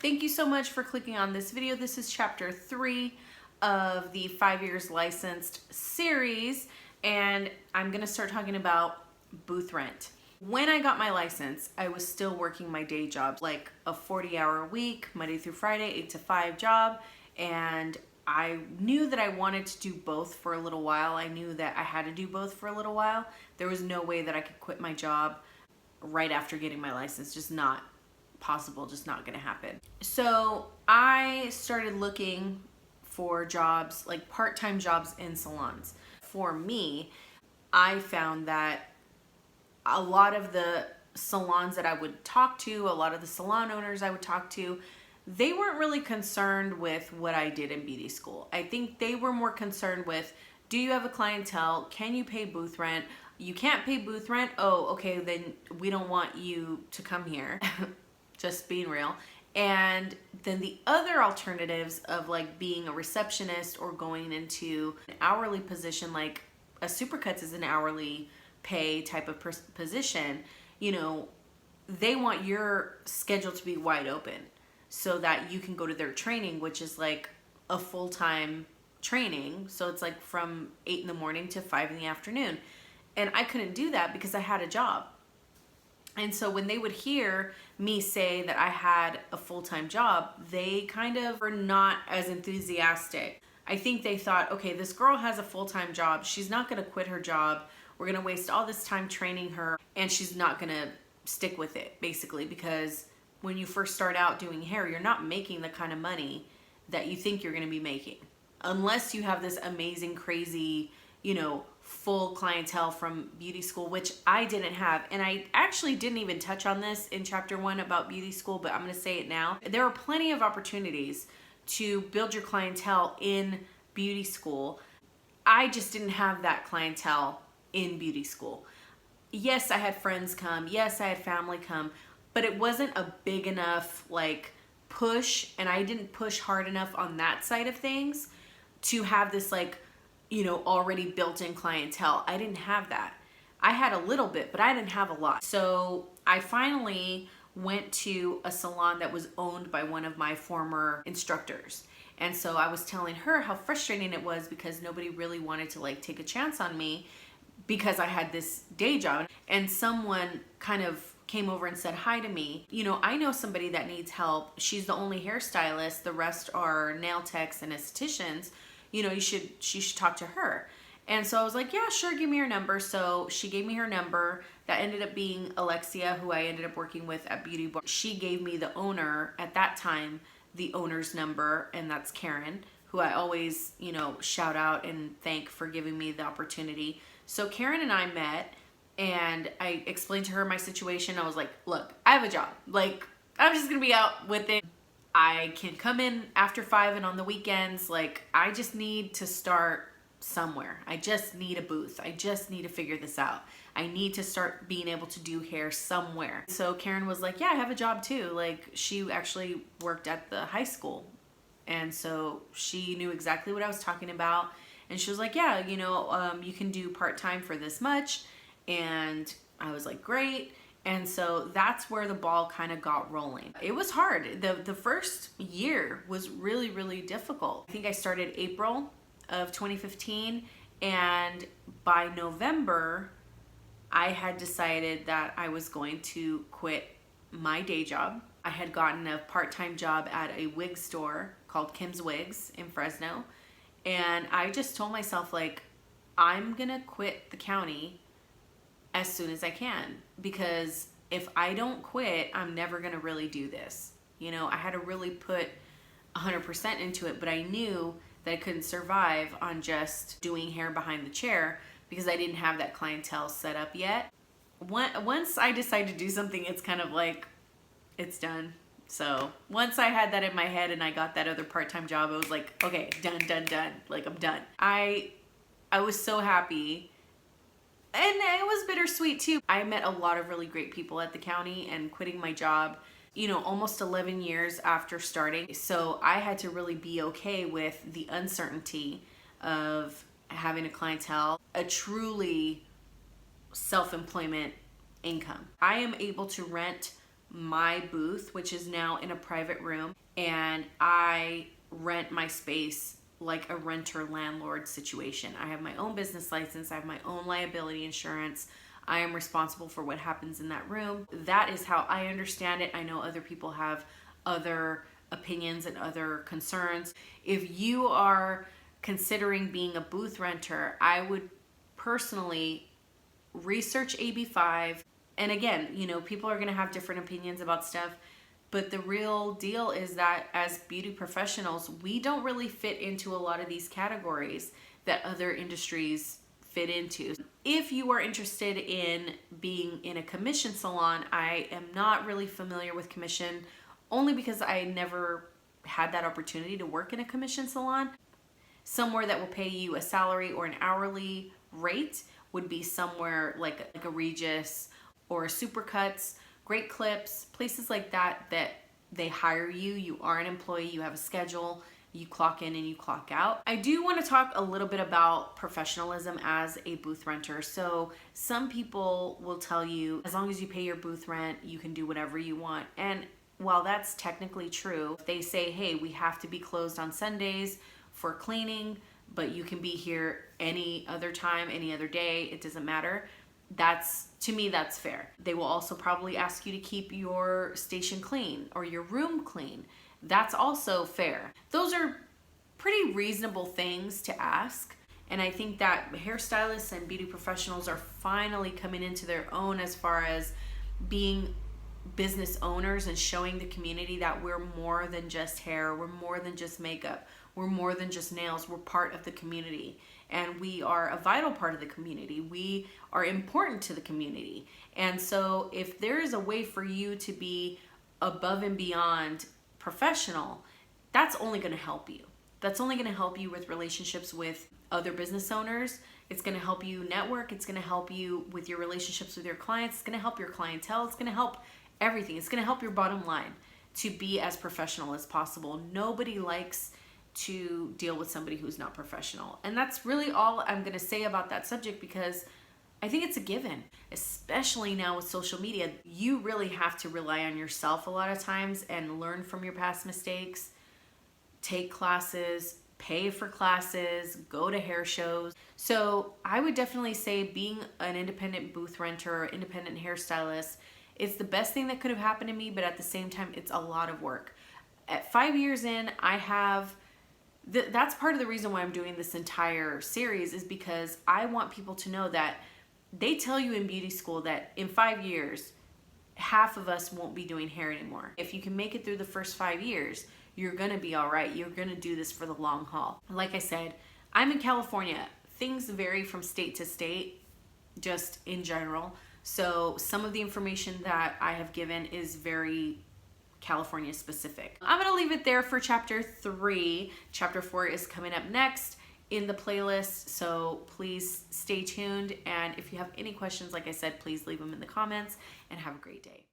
Thank you so much for clicking on this video. This is chapter 3 of the 5 years licensed series, and I'm gonna start talking about booth rent. When I got my license, I was still working my day job, like a 40-hour week, Monday through Friday, 8 to 5 job, and I knew that I wanted to do both for a little while. I knew that I had to do both for a little while. There was no way that I could quit my job right after getting my license, just not possible, just not gonna happen. So I started looking for jobs, like part-time jobs in salons. For me, I found that a lot of the salons that I would talk to, a lot of the salon owners I would talk to, they weren't really concerned with what I did in beauty school. I think they were more concerned with, do you have a clientele? Can you pay booth rent? You can't pay booth rent? Oh, okay, then we don't want you to come here. Just being real. And then the other alternatives of like being a receptionist or going into an hourly position, like a Supercuts is an hourly pay type of position, you know, they want your schedule to be wide open so that you can go to their training, which is like a full-time training. So it's like from 8 in the morning to 5 in the afternoon. And I couldn't do that because I had a job. And so when they would hear me say that I had a full-time job, they kind of were not as enthusiastic. I think they thought, okay, this girl has a full-time job. She's not gonna quit her job. We're gonna waste all this time training her and she's not gonna stick with it, basically, because when you first start out doing hair, you're not making the kind of money that you think you're gonna be making. Unless you have this amazing, crazy, you know, full clientele from beauty school, which I didn't have. And I actually didn't even touch on this in chapter 1 about beauty school, but I'm gonna say it now. There are plenty of opportunities to build your clientele in beauty school. I just didn't have that clientele in beauty school. Yes, I had friends come. Yes, I had family come, but it wasn't a big enough like push, and I didn't push hard enough on that side of things to have this like, you know, already built-in clientele. I didn't have that. I had a little bit, but I didn't have a lot. So I finally went to a salon that was owned by one of my former instructors. And so I was telling her how frustrating it was because nobody really wanted to like take a chance on me because I had this day job. And someone kind of came over and said hi to me. You know, I know somebody that needs help. She's the only hairstylist. The rest are nail techs and estheticians. You know, she should talk to her. And so I was like, yeah, sure, give me your number. So she gave me her number. That ended up being Alexia, who I ended up working with at Beauty Bar. She gave me the owner, at that time, the owner's number, and that's Karen, who I always, you know, shout out and thank for giving me the opportunity. So Karen and I met, and I explained to her my situation. I was like, look, I have a job. Like, I'm just gonna be out with it. I can come in after 5 and on the weekends. Like, I just need to start somewhere. I just need a booth. I just need to figure this out. I need to start being able to do hair somewhere. So Karen was like, yeah, I have a job too. Like, she actually worked at the high school. And so she knew exactly what I was talking about. And she was like, yeah, you know, you can do part-time for this much. And I was like, great. And so that's where the ball kind of got rolling. It was hard. The first year was really, really difficult. I think I started April of 2015, and by November, I had decided that I was going to quit my day job. I had gotten a part-time job at a wig store called Kim's Wigs in Fresno. And I just told myself, like, I'm gonna quit the county as soon as I can, because if I don't quit, I'm never gonna really do this. You know, I had to really put 100% into it, but I knew that I couldn't survive on just doing hair behind the chair because I didn't have that clientele set up yet. Once I decide to do something, it's kind of like, it's done. So once I had that in my head and I got that other part-time job, I was like, okay, done. Like, I'm done. I was so happy. And it was bittersweet too. I met a lot of really great people at the county, and quitting my job, you know, almost 11 years after starting. So I had to really be okay with the uncertainty of having a clientele, a truly self-employment income. I am able to rent my booth, which is now in a private room, and I rent my space like a renter-landlord situation. I have my own business license, I have my own liability insurance. I am responsible for what happens in that room. That is how I understand it. I know other people have other opinions and other concerns. If you are considering being a booth renter, I would personally research AB5. And again, you know, people are going to have different opinions about stuff, but the real deal is that as beauty professionals, we don't really fit into a lot of these categories that other industries fit into. If you are interested in being in a commission salon, I am not really familiar with commission, only because I never had that opportunity to work in a commission salon. Somewhere that will pay you a salary or an hourly rate would be somewhere like a Regis or Supercuts, Great Clips, places like that, that they hire you. You are an employee, you have a schedule, you clock in and you clock out. I do want to talk a little bit about professionalism as a booth renter. So some people will tell you, as long as you pay your booth rent, you can do whatever you want. And while that's technically true, if they say, hey, we have to be closed on Sundays for cleaning, but you can be here any other time, any other day, it doesn't matter. That's, to me, that's fair. They will also probably ask you to keep your station clean or your room clean. That's also fair. Those are pretty reasonable things to ask. And I think that hairstylists and beauty professionals are finally coming into their own as far as being business owners and showing the community that we're more than just hair, we're more than just makeup, we're more than just nails, we're part of the community. And we are a vital part of the community. We are important to the community. And so if there is a way for you to be above and beyond professional, that's only going to help you. That's only going to help you with relationships with other business owners. It's going to help you network. It's going to help you with your relationships with your clients. It's going to help your clientele. It's going to help everything. It's going to help your bottom line to be as professional as possible. Nobody likes to deal with somebody who's not professional. And that's really all I'm going to say about that subject, because I think it's a given, especially now with social media. You really have to rely on yourself a lot of times and learn from your past mistakes, take classes, pay for classes, go to hair shows. So I would definitely say being an independent booth renter or independent hairstylist, it's the best thing that could have happened to me, but at the same time, it's a lot of work. At 5 years in, I have that's part of the reason why I'm doing this entire series, is because I want people to know that they tell you in beauty school that in 5 years, half of us won't be doing hair anymore. If you can make it through the first 5 years, you're gonna be all right. You're gonna do this for the long haul. Like I said, I'm in California. Things vary from state to state, just in general. So some of the information that I have given is very California specific. I'm gonna leave it there for chapter 3. Chapter 4 is coming up next in the playlist, so please stay tuned. And if you have any questions, like I said, please leave them in the comments, and have a great day.